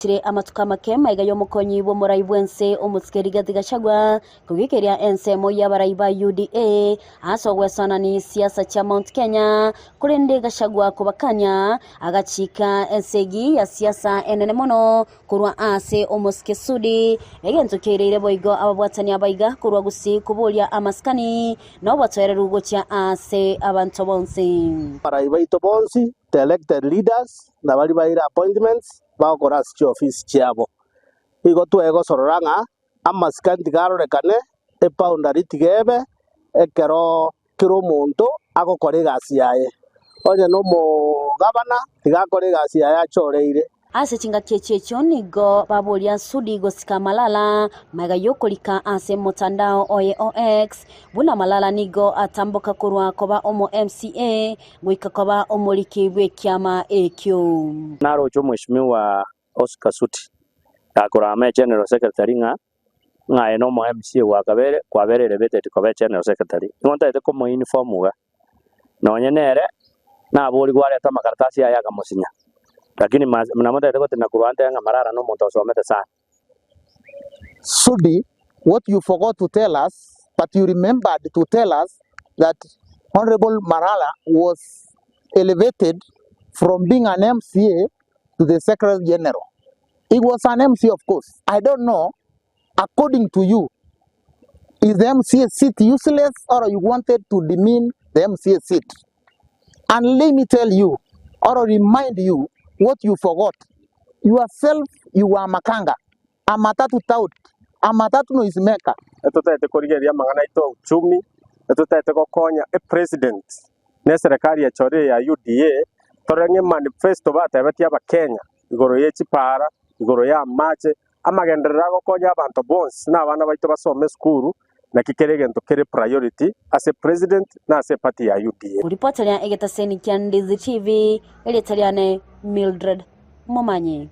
Tire amatuka make maiga yomukonyi bo muraibwense omutsikeri gatigashagwa kugikiria ensemo y'abaraiba UDA asogwesana ni siasa cha Mount Kenya kurinde gashagwa kubakanya agachika ensegi ya siasa enene mono kurwa ase omuskesudi egentukireire boigo ababwatani abaiga kurwa Gusii kubulia amaskani no batwerera ugocha ase abantu bonse baraiba ito bonsi the elected leaders na bali baira appointments bakora office chiabo igo twego sororanga amaskandi garorekane e boundary tigebe ekero kiro muntu agokore gasi yaye onye no mo gavana tigakore gasi yaye achoreire ase chinga chechecho nigo babulia sudi gosika malala maga yokolika ase mutandao OX bula malala nigo atamboka kurwa koba omo MCA gwika koba omuliki bwekyama ekyo naro cho mheshimiwa Oscar Suti akora ame general secretary nga eno mo MCA wa kabere kwa berere bete kobe general secretary ngonta ite ko mo uniform ga nonye nere na boli gwale ta makaratasi ya kamusinya lakini mnamoda ite ko tena kurwante nga marara no muntu osomete sana Sudi, what you forgot to tell us but you remembered to tell us that Honorable Marala was elevated from being an MCA to the Secretary General. He was an MC, of course. I don't know, according to you, is the MCA seat useless or you wanted to demean the MCA seat? And let me tell you, or remind you, what you forgot. Yourself, you are Makanga. Amatatu tout. Amatatu no ismeka. Etuta ete korigeria magana ito uchumi. Etuta ete kokonya president. Ne serikali ya chore ya UDA. Torenge manifesto bata bati aba Kenya. Igoro yechi para, igoro ya mache. Amagendera kokonya abantu bonse na abana baito basome skuru na kikeregento kere priority as a president na as a party ya UDA. Reporter ya Egetaseni kya Ndizi TV eletaliane Mildred Momanyi.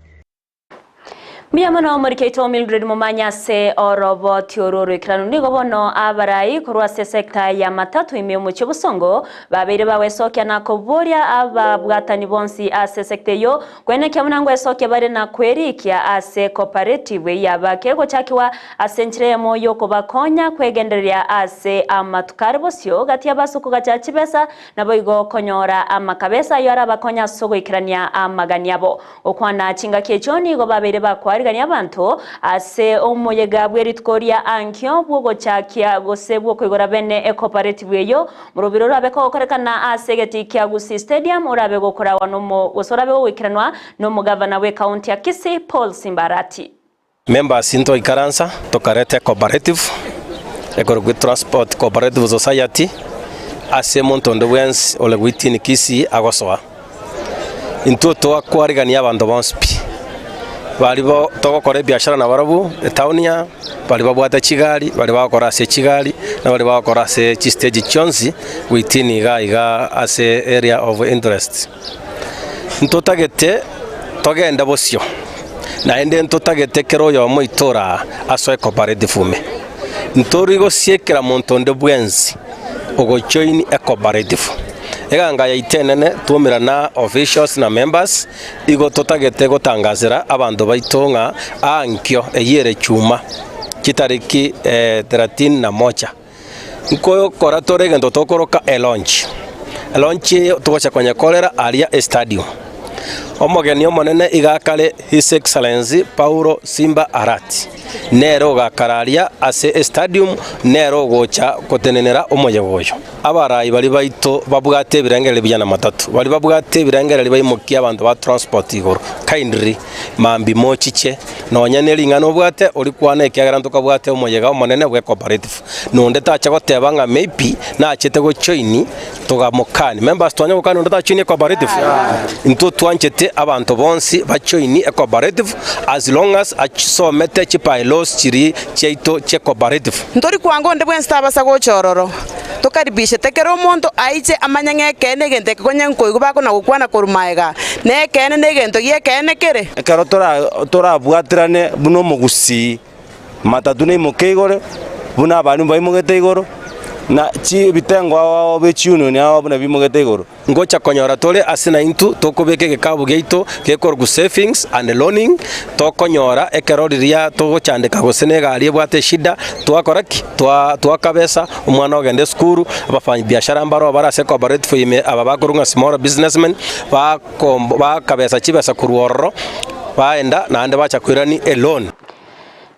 Miyamano murikeito Mildred Momanya se orobo tiororo ikranu nigo bono abarai kurwa se sekta ya matatu ime mu Kibusongo babere bawe sokya na koboria aba bwatani bonsi ase sekta yo kwene kyamunango esokya bare na kwerikia ase cooperative ya bakego chakiwa asenchire moyo kobakonya kwegenderia ase amatukare bosyo gati abasuku gacha chibesa naboigo konyora amakabesa yo arabakonya sogo ikrania amaganiabo okwana chinga kechoni go babere bakwa gani abantu ase omoyega bweritkoria ankyo bwogo chakia gosebwo kwigora bene cooperative yo murubiro rabeko korekana ase geti kya Gusii stadium orabe gokora wanomo gosorabe wikiranwa no mugavana we county ya Kisii Paul Simbarati members into ikaransa tokarete cooperative ekorogwe transport cooperative society ase montondo wens ole witini Kisii agosoa into to akwarigania abantu bonspi balibo togokora biashara na barabu etaunia balibo bwata chigali balibo bakora ase chigali na balibo bakora ase stage chonzi witini iga ase area of interest ntotagete togenda bosyo na ende ntotagete kero yo moitora aso cooperative fume ntorigo siekera montonde bwenzi ogochoini cooperative eganga ya itenene tumira na officials na members igo totagete gotangazira abantu baitonga ankyo eyere chuma kitariki 31 nko kora toregendo tokoroka launch tugocha kwenye kolera aria stadium omogeni omonene igakale His Excellency Paulo Simba Arati nero gakararia ase stadium nero gocha kotenenera omoyegoyo abarai bali baito babwate birengere bijana matatu bali babwate birengere baimokia abantu ba transport igoro kindly mambi mochiche nonyaneri ngano bwate oli kwana ekiagara ntokabwate omoyega omonene bwe cooperative nonde tacha goteba nga maybe na achete go choini togamokani members twanya gokana nonde tacha ni cooperative into twanchete abantu bonsi bachoini cooperative as long as achomete chipa los chiri cheito che cooperative ntori kwango nde bwen stabasa go chororo tokaribishe tekero omonto aiche amanyanga kene gente konyanko igubako na gukwana korumaega ne kene ne gento ye kene kere kero tora bwatirane buno Gusii matatu ne mukegore buna abantu baimugete igoro na chi bitengo ao bechuno ni ao buna bimugete iguru ngocha konyora tole asina intu tokobeke gekabu geito gekorgu savings and loaning tokonyora ekeroriria togochandika gosenega ali bwate shida twakoraki twakabesa umwana ogende skuru abafanyi biashara mbaro barase cooperative ime ababakurunga small businessmen bakabesa chibesa kuruorro baenda nande bacha kwirani a loan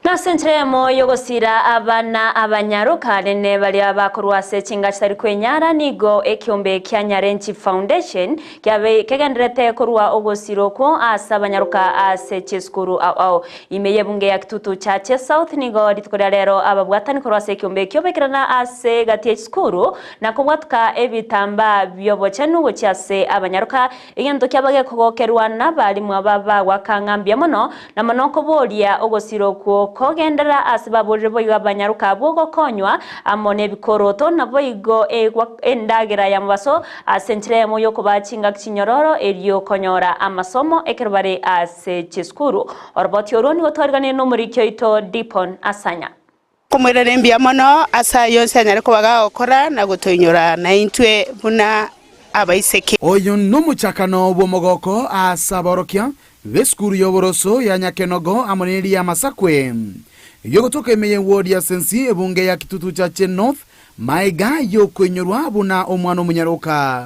na sentremo yogosira abana abanyaruka nene bali abakorwase chinga kitari kwenyara nigo ekiombe kya Nyarenchi Foundation kyabe kegendrete korwa ogosiro ko asa abanyaruka ase cheskuru au imeye bunge ya kitutu chache South nigo litikoria rero ababwatani korwase ekiombe kyobekirana ase gatie skuru na kubwatuka ebitamba byobochenu gochase abanyaruka igento kyabage kogokerwa nabali mwababa wakangambya mono na monoko bolia ogosiro ko kogendera asibaburire boiga abanyaruka bwogo konywa amone bikoroto na boigo endagera ya mubaso asentremo yo kubachinga kinyororo eriyo konyora amasomo ekerbare ase chiskuru orboti oroni gotwarigane no muri kyoito Dipon Asanya kumwirere mbia mono asa yonse anyare kubaga okora na gutoinyora na intwe buna abaiseke oyo no muchakano bwomogoko asaborokia Veskuru yoboroso ya Nyakenogo amoneri ya Masakwe. Yogotoka imeye ward ya Sensi ebunge ya kitutu cha North maiga yokwenyorwa buna omwana munyaroka.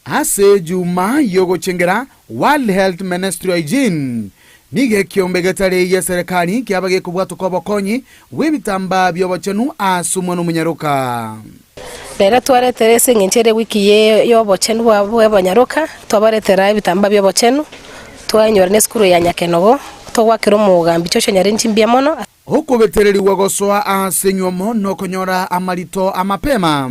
Ase Juma yogo chengera World Health Ministry Hygiene. Nige kiombegetare ya serikali kiabage kubwatu kwa bokonyi webitamba byobochenu asumwana munyaroka. Lera twaretere sengenchere wiki ye yobochenu bwa banyaruka twabaretera ibitamba byobochenu twanyorane skuru ya Nyakenogo twakira umugambi cyo Nyarenchi mbia mono huko vetereri wagosoa asenywomo no konyora amarito amapema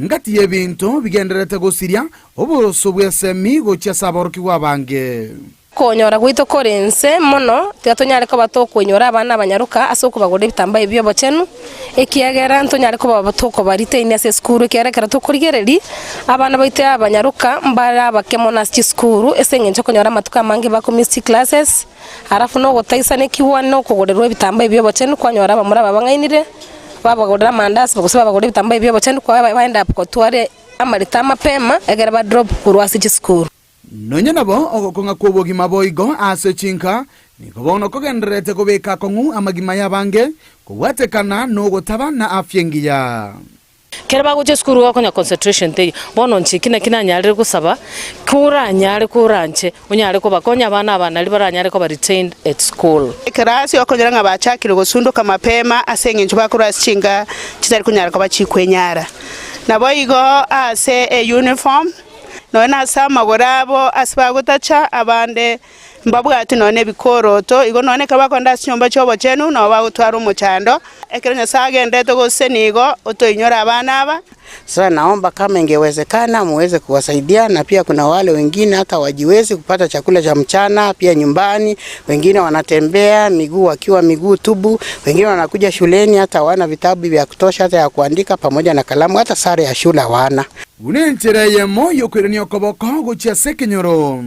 ngati yebinto bigenderete gosiria oboroso bwesemi gocha saboroki wabange konyora gwito korense mono twatonyare ko batokwenyora abana abanyaruka asoko bagode bitamba ibyo bochenu ekiagera ntonyare ko batoko barite ine ase skuru kiarekera tukurigereri abana baite abanyaruka mbara bakemona ski skuru esengencho konyora matuka mange ba community classes arafu no gotaisa ne kiwano kugorerwa bitamba ibyo bochenu kwanyora abamura babangainire babagorera mandasi bagusaba bagode bitamba ibyo bochenu kwa baenda ko tware amarita mapema egera ba drop kurwasi skuru Nonya nabo ogokonga kubogima boigo ase chinka nikobono kogendrete kobeka kongu amagima yabange kuwatekana no gotaba na afyengiya keraba goje skuru wakonya concentration te bono nchikina nyare gusaba kuranyare kuranche unyare ko bakonya abana libaranyare ko ba retained at school kerasi okonyera nga bachakire gosunduka mapema asengencho bakurasi chinga kitari kunyara ko bachikwenyara nabo igo ase a uniform nona sama gorabo asibagutacha abande mbabwati none bikoroto igo none kabakonda cyomba cyobo chenu no bagutwara umuchando ekiranya sagende gose nigo utoinyora abana aba. Sasa naomba kama ingewezekana muweze kuwasaidia, na pia kuna wale wengine hata wajiwezi kupata chakula cha mchana pia nyumbani, wengine wanatembea miguu wakiwa miguu tubu, wengine wanakuja shuleni hata wana vitabu vya kutosha hata ya kuandika pamoja na kalamu, hata sare ya shule hawana. Unenchereye moyo kwirenyo koboko gocha sekenyoro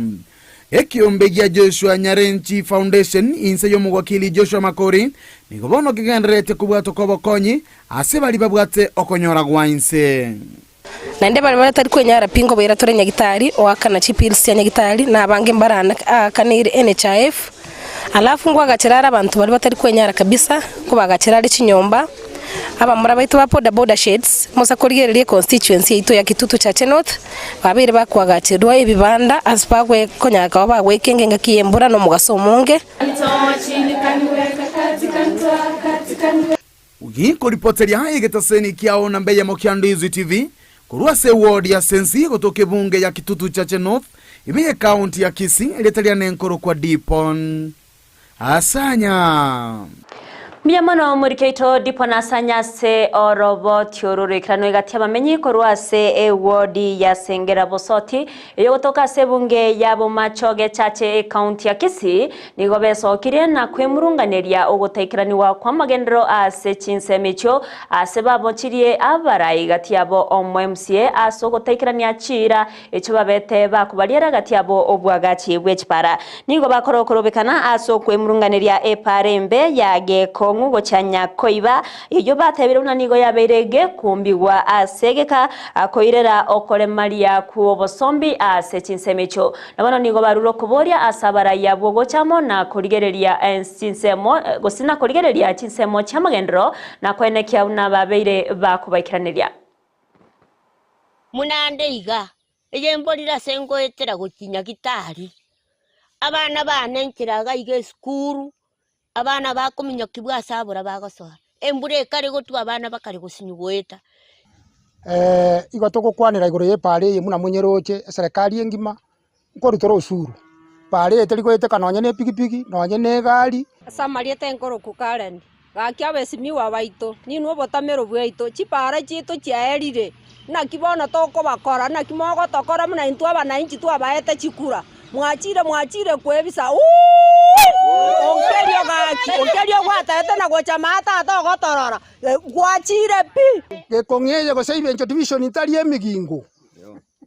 ekiombegya Joshua Nyarenchi Foundation inse yo mugwakili Joshua Makori nigobono kigendrete kubwato kobokonyi ase bali babwate okonyora gwainse nande bali batari kwenyara pingo bera torenya gitari wakana chipilsi ya gitari na bange mbarana kanire NHIF alafu ngo agacirara abantu bali batari kwenyara kabisa ko bagacirara chinyomba aba murabaito ba boda sheds musa kurigererie constituency ito ya kitutu cha North babire bakwagacirwa ibibanda asipagwe konyaka bagwekenge ngakiyembura no mugasomonge ugiko ripoteria igetaseni kiao na mbeye mokia Ndizi TV kurwase ward ya Sensi gotoke bunge ya kitutu cha North imiye county ya Kisii iletalia nenkoro kwa Dipon Asanya Miyamano murikeito Dipon Asanya se orobo tiororo ikrano igati abamenyi korwase wodi ya Sengera Bosoti iyo gotoka se bunge ya Bomachoge chache county ya Kisii nigo besokire na kwemurunganeria ogotekeraniwa kwa magendero ase Chinsa micho ase babochirie abarayi gati yabo MCA aso gotekerania chira echo babete bakubaliera gati yabo obwagachi bwechipara nigo bakorokorobekana aso kwemurunganeria eparembe yage ko Gekongu gochanya koiba iyo batebire una nigo yaberege kumbigwa asegeka akoirera okore maria ku bosombi ase Chinsemecho nabano nigo baruro kuboria asabara yabo gochamo na kurigereria Chinsemo gosina kurigereria Chinsemo chamagendro na kwenekia una babeire bakubaikiranira munande iga eyemborira sengo etera gokinya gitari abana banenkiraga ige skuru abana bakominyokibwa sabura bagosoa embure kare gotu abana bakare gosinyugweta igo tugukwanira iguru ye pare muna munyeroche serikali engima nkorutoro usuru pare eteri goete kanonye ne pikipiki nonye ne gari samariete enkoro ku Karen gakia besimiwa baito ninu obotamero bwaito chipara chito chiaerire na kibono toko bakora na kimogo tokora muna intu abana inchi tu abaete chikura mwachire kwebisa onkerio gwatete na gocha mata togotorora gwachire pi gekongeye goseibe ncho division itari emigingo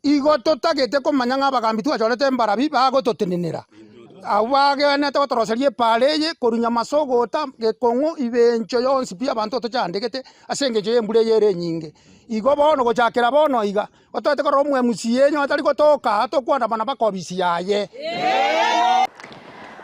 igo totagete komanya ng'abagambi twachorete mbarabi bagototenenera awagene togotoroserie pareye korunya masogota gekongo ibencho yonsi pia abantu tochandegete asengecho yembure yere nyinge igo bono gochakera bono iga otoete korora omwemusi yenyu atari gotoka tokwana bana bakobisi yaye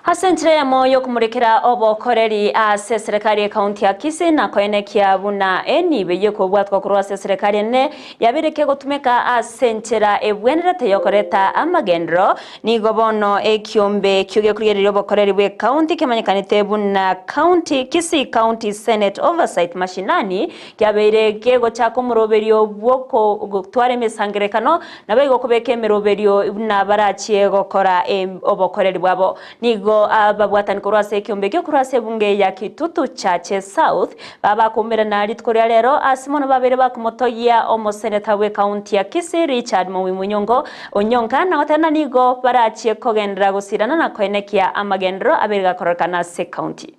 Hasentire ya moyo kumurekera obokoreri ase serikali ya kaunti ya Kisii na koenekia buna enibe yeko bwatwa kurwa serikali ne yabireke gotumeka asentera ebwenerete yokoreta amagendro ni gobono ekiombe kyuge kurigerera obokoreri bwe kaunti kemanyekanite buna county Kisii County Senate Oversight mashinani kyabireke gochako muroberio bwoko gutware mesangerekano nabe gokubeke meroberio na barachie gokora obokoreri bwabo nigo ababwatani kurwase kiombe kyo kurwase bunge ya Kitutu Chache South baba kumira na litkoria lero asimono babere bakumotoya omoseneta we county ya Kisii Richard Munyongo onyonka na otana nigo barachie kogendera gusirana na koenekia amagendro aberiga korokana se county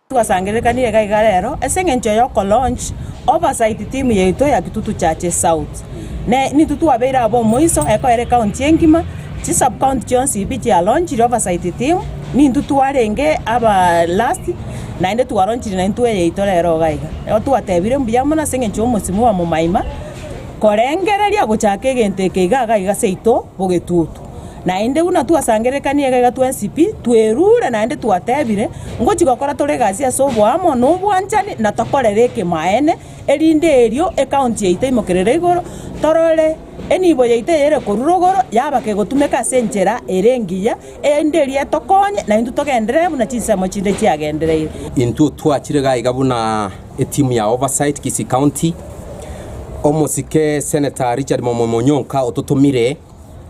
twasangerekanire gaiga lero esengencho yoko launch oversight team yeito ya Kitutu Chache South ne ni tutu abera abo moiso eko ere county engima chi sub county chonsi bichi ya launch oversight team ni ntutu arenge aba last na inde tuwaronchiri na ntuwe yeito lero gaiga otu atebire mbuya mona sengencho musimu wa mumaima korengereria gochake gente keiga gaiga seito bogetutu na inde una twasangerekanie gaiga tu NCP twerure na inde twatebire ngochi gokora tore gasi asobo amo no bwanchani na tokorereke maene erinde erio account yeito imokerere igoro torore enibo yeite yere korurogoro yabake gotumeka senchera erengiya enderia tokonye na intu togendere buna Chinsemo chinde chiagendereire intu twachire gaiga buna etimu ya oversight Kisii County omosike Senator Richard Momonyonka ototomire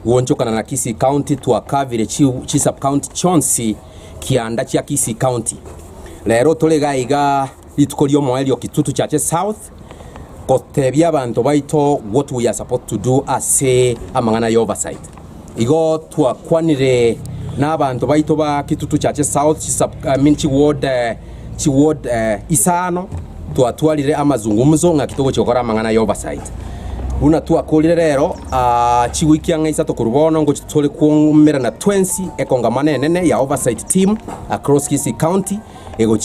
wonchokana na Kisii County twakavire chi sub county chonsi kianda chia Kisii County lero tole gaiga litukorio moelio Kitutu Chache South kotebia abantu baito what we are supposed to do as amangana ya oversight igo twakwanire n'abantu baito ba Kitutu Chache South chi ward isano twatwalire amazungumzo nga kitogo chokora amangana ya oversight una twakulire rero chiwikia nga Isato kurubono ngo chitole kumera na 20 ekongamane nene ya oversight team across Kisii County ego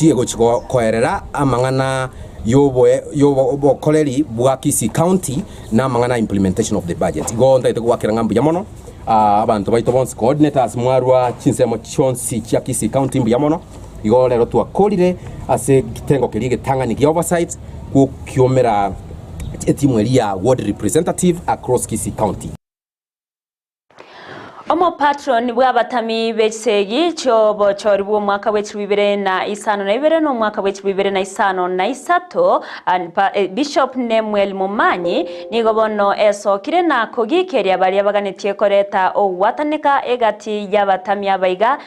koerera amangana yobo koleri bwa Kisii County na mangana implementation of the budget igo ndaite gwakira ngambu yamono abantu baito bonse coordinators mwarwa Chinsemo chonsi cha Kisii County mbu yamono igo lero twakolire ase kitengo kirige tangani ki oversight ku kiomera etimu ya ward representative across Kisii County Omo patron bw'abatami b'ekisegi kyobo kyoribu omwaka w'ekibibire na isano na ibere no mwaka w'ekibibire na isano na isato Bishop Nemuel Mumanyi nigo bono esokire na kugikeria bali abaganitie koreta ogwataneka egati y'abatami abaiga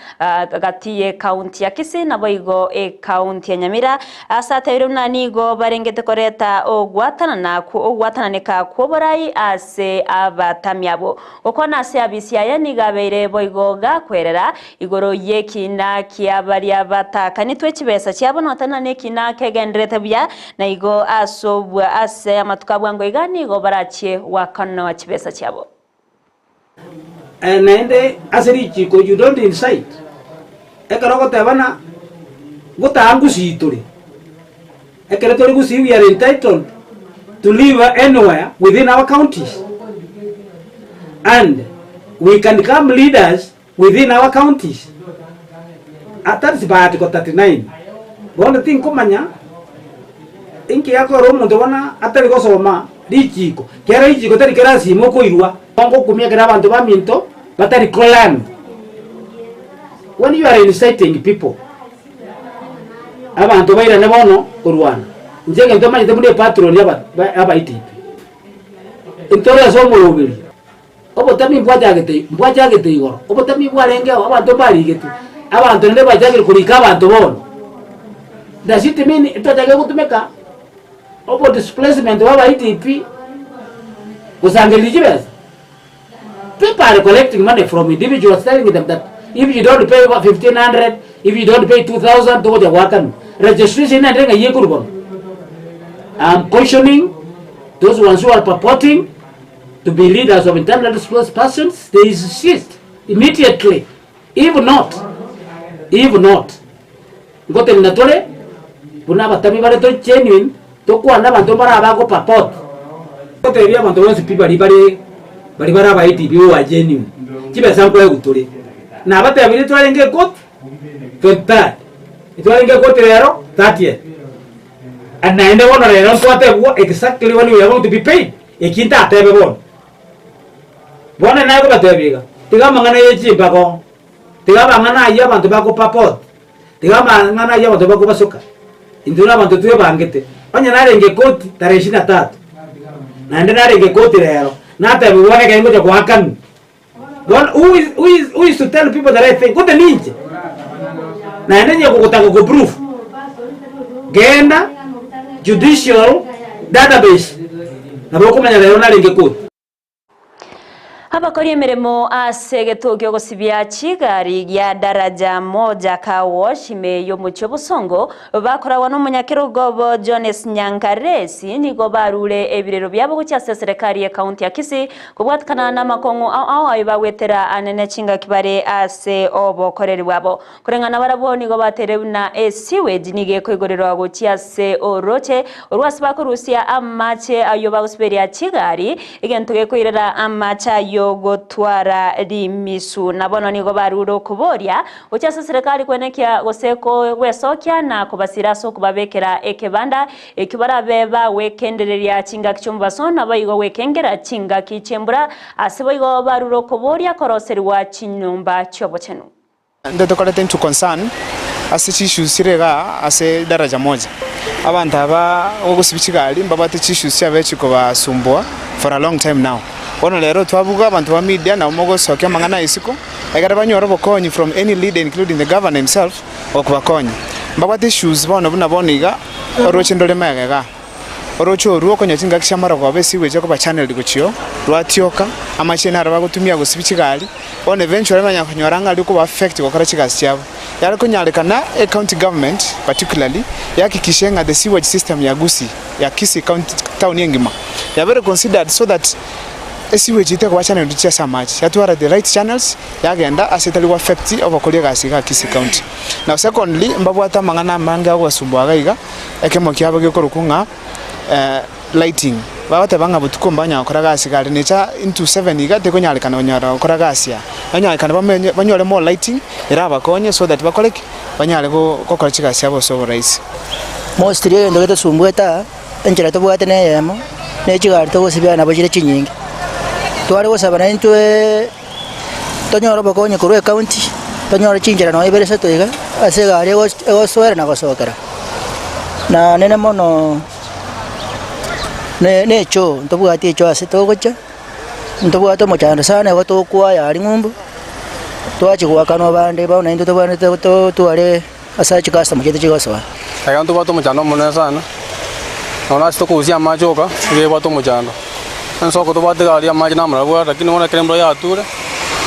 gati ye county ya Kisii na boigo county ya Nyamira asatebire na nigo barengete koreta ogwatananeka kuborai ase abatami abo okona ase abisiya nigabeire boigoga kwerera igoro yekina kiabaria bataka nitwe kibesa cyabona atana nekina kegendrete bya na igo asobwa ase amatukabwa ngo igani go barachie wakana wa kibesa cyabo nende aseri chiko you don't incite ekarogo tebana gutangusitore ekere Gusii, we are entitled to live anywhere within our counties, and we can become leaders within our counties. That's by Article 39. One thing kumanya inki yako romo ndobona atari gosoma rijiko kera ijiko tari kera simo koirwa bongo kumia kera bantu ba minto batari kolan. When you are inciting people abantu baira ne bono kurwana njenge ntoma ntemude patron yaba itipi intoria so mulubiri obo tami mbwaja gete igoro obo tami bwarenge abantu bari getu abantu ne bajagire kurika abantu bono dashite mini itajage gutumeka obo displacement waba itipi usangelije. People are collecting money from individuals, telling them that if you don't pay 1,500, if you don't pay 2,000, to the wakan registration and then a year. I'm cautioning those ones who are purporting to be leaders of internally displaced persons. They insist immediately. If not, got in Natore, Punaba Tamibare genuine, to Kuana Bantomara purport. What the area of people baribara ba ITP wa genuine kibe sanko ya guturi na bata ya bitu alenge court to that itu alenge court lero 30th and naende wono lero twate exactly when we are going to be paid ikinta atebe bona na ko batebiga tiga mangana yechi bako tiga mangana ya bantu bako papot tiga mangana ya bantu bako basuka induna bantu tuwe bangete onya na alenge court tarehe 23 naende na alenge court lero. Not everyone can go to Wakan. Who is to tell people the right thing? Go to Ninja. Now, then you go proof. Genda judicial database. Na boko manya leo na linge code. Abakora emirimo ase Gitogyo gusibya Kigali ya daraja moja ka washime yo mu Busongo bakorawa n'umunyakirugobo Jones Nyankaresi nigo barure ebirero byabo gucyase serikali ya county ya Kisii kubwatkana n'amakongo aho ayibawetera anene Kinga kibare ase obokoreri wabo kurengana barabo nigo batere na sewage nige kwigorero gucyase oroche urwasiba ko Rusia amache ayo bagusibya Kigali igentuge kwirera amacha gotwara rimisu nabono nigo baruro kuboria ucyase serikali kwenekia goseko wesokya na kubasiraso kubabekera ekebanda ekibarabeba wekendereria Kinga kichumbaso na bayigo wekengera Kinga kichembura asibo igo baruro kuboria koroserwa Kinyumba cyobochenu ndoto kora to concern asichishu sirega ase daraja moja abantu aba ogusibikigali mbabate chishu cyabechiko basumbwa for a long time now. Ono lero twabuga abantu ba media na umogo sokya mangana isiko agara banyoro bokonyi from any leader including the governor himself okubakonyi mbabate issues bono buniga oroche ndole magega orocho ruo konya Kinga kishamara kwa besi weje ko ba channel dikuchio rwatioka amachena araba gutumia gusibikigali on eventually banya kunyoranga liko ba affect ko karachigasi cyabo yari kunyalekana a county government particularly yakikishenga the sewage system ya Gusii ya Kisii county town yengima ya very considered so that sewage ite kwa channel ducha samach yatwara the right channels yagenda asetali wa 50 obakolie gasi ga Kisii county. Now secondly mbabwata mangana manga gwasumbwa gaiga ekemo kyabo gikorukunga lighting babate banga butukombanya akora gasi gari necha into 7 igate konyalekana onyara akora gasi ya anyalekana banyole more lighting iraba konye so that bakoleke banyale ko kokora chigasi yabo so rais mostly ndo sumbweta enjera to bwate ne yemo ne chigari to gusibya na bajire chinyingi twari gusabana intwe tonyoro bakonye kurwe county tonyoro chinjera no iberese toiga ase gari ego swera na gosokera na nene mono ne cho ntobwati cho ase togocha ntobwato mochanda sana goto kwa ya ngumbu twachi kwa kano bande ba na into tobane to tuare asa chikasta mchete chigoso aya ntobwato mochanda mona sana ona sto kusia majoka ge bwato mochanda nsoko tobwate gari amaji namra bwa lakini ona krembo ya ture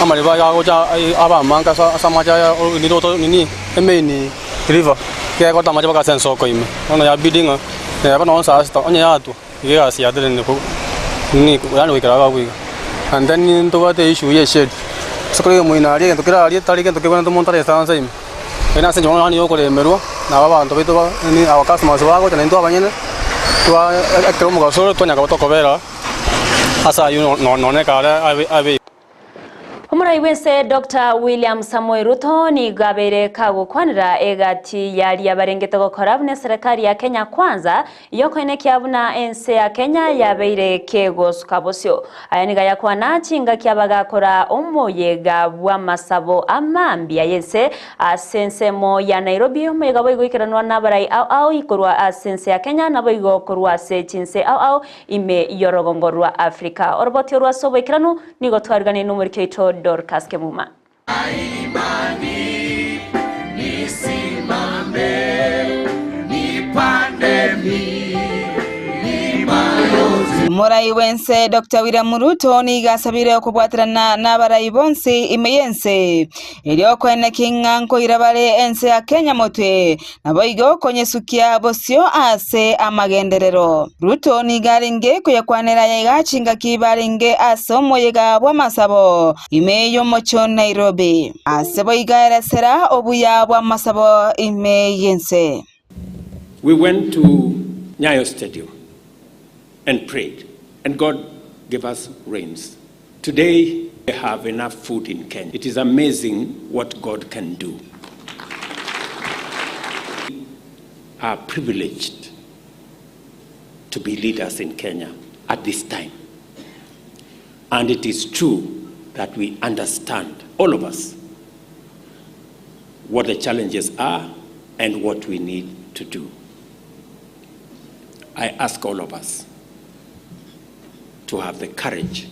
amali ba ya gocha aba manga sa maja ya ni to ni emeni river ke ko tamaje baka sensoko ime ona ya bidding ya ba no sa sta onya ya tu yeah, see, I didn't know. And then into what the issue is shed. So, we are to get a little to get on the Montana. And I said, you want to go to Meru. na abantu bitu ni our customers bago tena ndo abanyene twa ekero mugasoro tonya ka tokobera asa you no ne kala abi Umurai wese Dr. William Samoei Ruto ni gabere kago kwanira egati yali yabarengete gukora bune serikali ya Kenya kwanza iyo kwene kyabuna ense ya Kenya yabeire kego sukabosyo ayaniga yakwana chinga kyabagakora omuyega bwa masabo amambia yese asensemo ya Nairobi omuyega bwo ikiranwa nabarai au ikorwa asense ya Kenya nabo igokorwa se Chinsa au ime yorogongorwa Afrika orboti rwa sobo ikiranu nigo twargane numuri keito Dorcas Kemuma. Imani nisimame nipande Murai wense Dr. William Ruto ni gasabire okubwatirana n'abarai bonse imeyense elio kwene kinganko irabare ense ya Kenya motwe nabo igo konyesukia bosyo ase amagenderero Ruto ni garinge kuyakwanera yegachinga kibaringe asomo yega bwa masabo imeyo mocho Nairobi asebo igaeresera obuya bwa masabo imeyense. We went to Nyayo Stadium and prayed, and God gave us rains. Today, we have enough food in Kenya. It is amazing what God can do. We are privileged to be leaders in Kenya at this time. And it is true that we understand, all of us, what the challenges are and what we need to do. I ask all of us to have the courage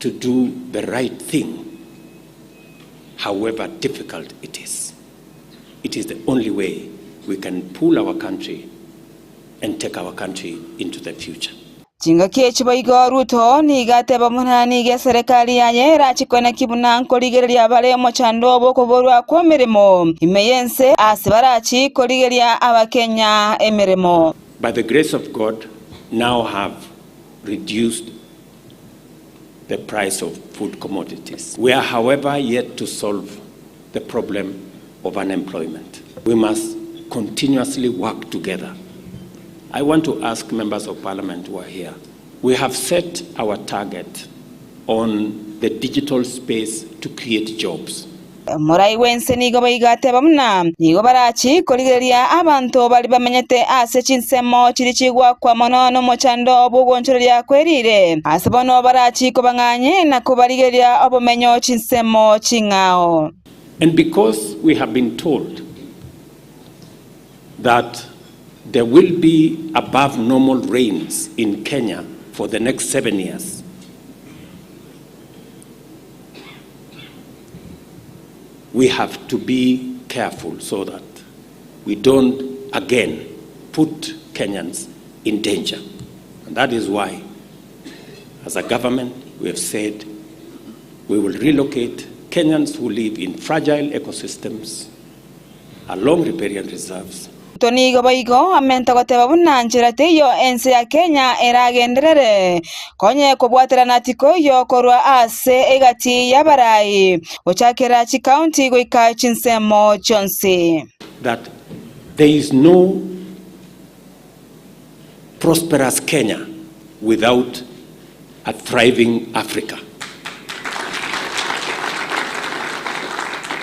to do the right thing, however difficult it is. It is the only way we can pull our country and take our country into the future. Chinga kiechbo igo Ruto ni gateba munani ge serikali yanyera chikona kibuna nkoligeria bale mochando boko borwa kwa mirimo imeyense asibarachi koligeria abakenya emirimo. By the grace of God, now have reduced the price of food commodities. We are, however, yet to solve the problem of unemployment. We must continuously work together. I want to ask members of parliament who are here. We have set our target on the digital space to create jobs. Murai wense nigo baigate bamna nigo barachi koligeria abantu bali bamenyete ase chinsemo chirichigwa kwa monono mochando bugonchoria kwerire asabono barachi kobanganye na kubaligeria obumenyo chinsemo chingao. And because we have been told that there will be above normal rains in Kenya for the next 7 years, we have to be careful so that we don't again put Kenyans in danger. And that is why, as a government, we have said we will relocate Kenyans who live in fragile ecosystems along riparian reserves. Tonigo baigo amenta goteba bunanjira teyo ense ya Kenya eragenderere konye kubwatira natiko yo korwa ase egati yabarai ochakera chi county goika chinsemo chonse. That there is no prosperous Kenya without a thriving Africa.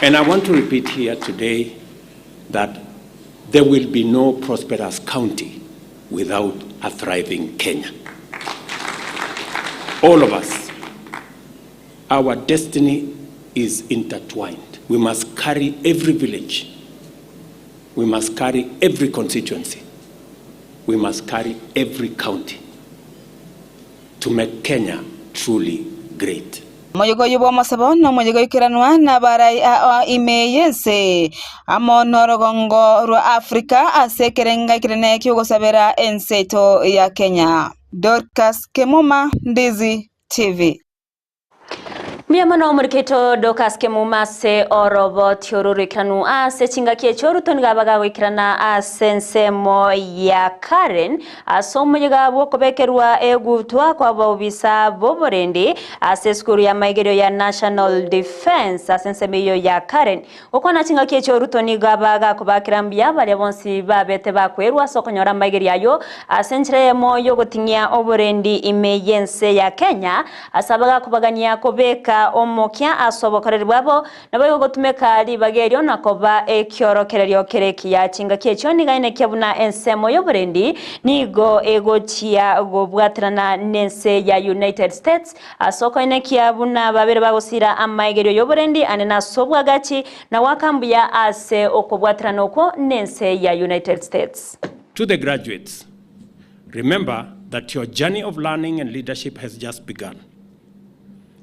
And I want to repeat here today that there will be no prosperous county without a thriving Kenya. All of us, our destiny is intertwined. We must carry every village. We must carry every constituency. We must carry every county to make Kenya truly great. Moyogo yubo masabo no moyogo ikiranwa na barai a imeyense amonorogongo ru Afrika asekerenga kirene kyogosabera enseto ya Kenya. Dorcas Kemuma, Ndizi TV. Miyamano muriketo dokaske mumase orobo tiororo ikranu ase chingakie choru tonigabaga wikrana asensemo ya Karen asomuyiga bokobekerwa egutwa kwa bobisa boborendi ase skuru ya maigerio ya National Defense asensemeyo ya Karen okona chingakie choru tonigabaga kubakirambia bale bonsi babete bakwerwa sokonyora maigerio ayo asenchre moyo gotingia oborendi imeyense ya Kenya asabaga kubagania kobeka omokia asobokoreri bwabo nabo gotumeka libagerio nakoba ekyorokererio kereki ya chingakie choni gaine kyabuna ensemo yoburendi nigo egochia gobwatirana nense ya United States asoko ine kyabuna babere bagosira amaigerio yoburendi anena sobwagachi na wakambuya ase okobwatirana oko nense ya United States. To the graduates, remember that your journey of learning and leadership has just begun.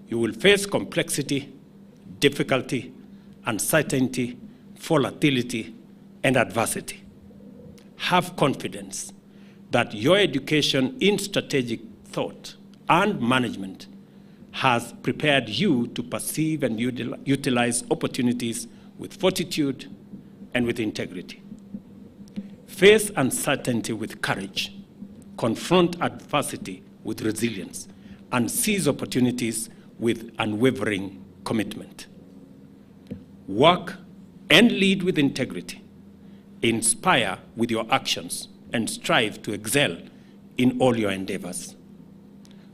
You will face complexity, difficulty, uncertainty, volatility, and adversity. Have confidence that your education in strategic thought and management has prepared you to perceive and utilize opportunities with fortitude and with integrity. Face uncertainty with courage, confront adversity with resilience, and seize opportunities with unwavering commitment. Work and lead with integrity. Inspire with your actions and strive to excel in all your endeavors.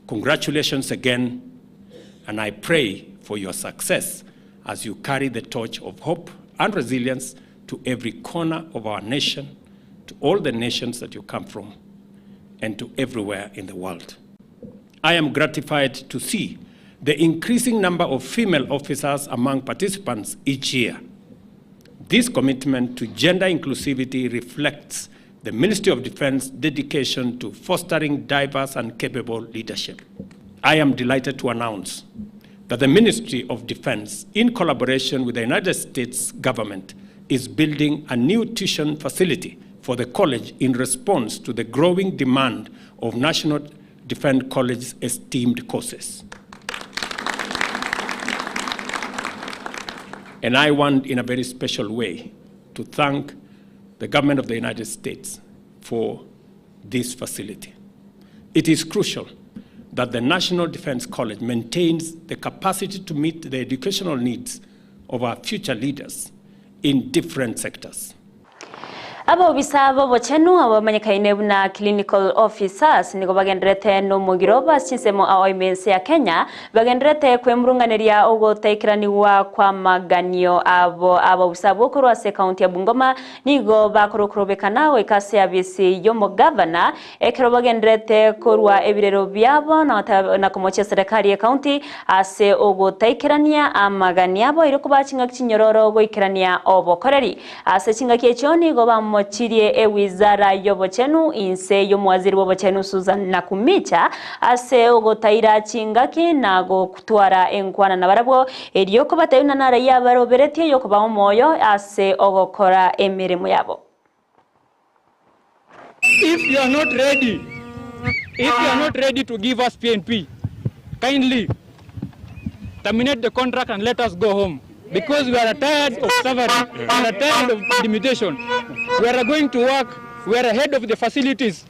Congratulations again, and I pray for your success as you carry the torch of hope and resilience to every corner of our nation, to all the nations that you come from, and to everywhere in the world. I am gratified to see the increasing number of female officers among participants each year. This commitment to gender inclusivity reflects the Ministry of Defense dedication to fostering diverse and capable leadership. I am delighted to announce that the Ministry of Defense, in collaboration with the United States government, is building a new tuition facility for the college in response to the growing demand of National Defense College's esteemed courses. And I want, in a very special way, to thank the government of the United States for this facility. It is crucial that the National Defense College maintains the capacity to meet the educational needs of our future leaders in different sectors. Abo bisabo bochenu abo manyakaine na clinical officers nigo bagendrete no mugiroba chinsemo aoimense ya Kenya bagendrete kwemrunganeria ogoteikiraniwa kwa maganio abo bisabo kurwa se county ya Bungoma nigo bakorokrobekana wekase abisi yomo governor ekero bagendrete kurwa ebirero byabo na komoche serikali ya county ase ogoteikirania amagania abo irokuba chinga kinyororo goikirania obokoreri ase chinga kechoni go mochirie wizara yobochenu inse yomwaziri wobochenu Susan Nakumicha ase ogotaira chingaki nago kutwara enkwana na barabwo erioko batayuna na raia baroberetie yokuba omoyo ase ogokora emirimo yabo. If you are not ready to give us PNP, kindly terminate the contract and let us go home. Because we are tired of suffering, we are tired of limitation. We are going to work, we are ahead of the facilities.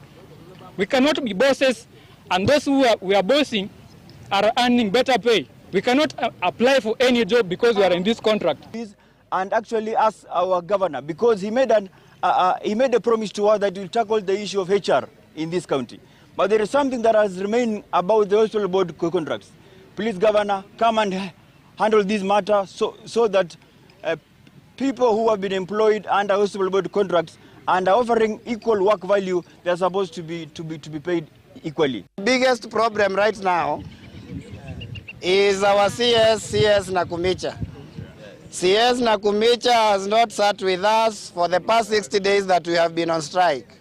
We cannot be bosses, and those who we are bossing are earning better pay. We cannot apply for any job because we are in this contract. And actually ask our governor, because he made a promise to us that he will tackle the issue of HR in this county. But there is something that has remained about the hospital board contracts. Please, governor, come and handle this matter so that people who have been employed under hospital board contracts and are offering equal work value, they are supposed to be paid equally. The biggest problem right now is our CS Nakumicha. CS Nakumicha has not sat with us for the past 60 days that we have been on strike.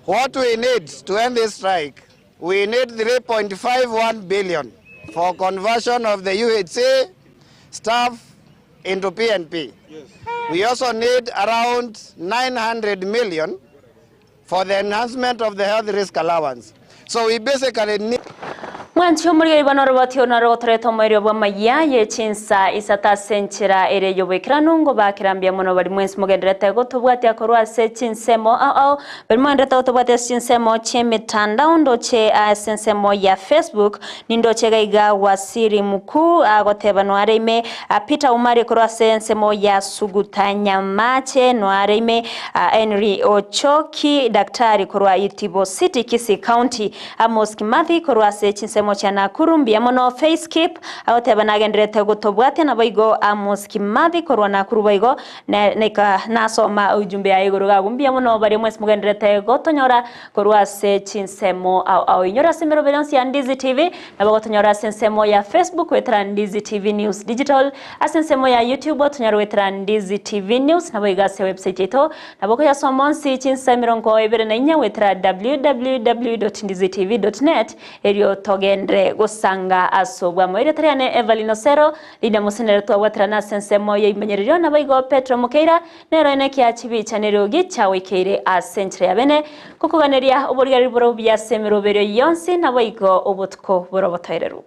What we need to end this strike, we need 3.51 billion for conversion of the UHC staff into PNP. Yes. We also need around 900 million for the enhancement of the health risk allowance. So we basically need... Mwanchi umuri ibano roboti onaro treto moyo bwa Amayia ye Chinsa Isato senchira ere yobekiranu ngo bakirambya muno bari mwensi mugenderete gotubwati akorwa se Chinsemo bari mugenderete gotubwati Chinsemo chemitandao ndoche sensemo ya Facebook nindoche gaiga wasiri mkuu agoteba noareme Peter Umari korwa sensemo ya sugutanya mache noareme Henry Ochoki daktari korwa Itibo City Kisii County Mose Kimathi korwa se Chinsemo chana kurumbia mono facekip aoteba nagenderete gutobwate na baigo Mose Kimathi korwa na kurubaigo neka nasoma ujumbe ya iguru gagumbia mono bari mwesi mugenderete gotonyora korwa se Chinsemo au inyora semero belonsi ya Ndizi TV na bagotonyora sensemo ya Facebook wetra Ndizi TV News Digital asensemo ya YouTube otonyora wetra Ndizi TV News na baiga se website yeto na bako ya somonsi Chinsa mirongo ibere na inya wetra www.ndizitv.net erio togendre gusanga asobwa moire triane Everlyne Osero Lydia musenere to watrana sensemo ya imenyerio na baigo Petro Mukeira nero ene kya chibicha nero gicha wikeire a century abene kukuganeria uburigari boro bya semero bero yonsi na baigo ubutko boro botoireru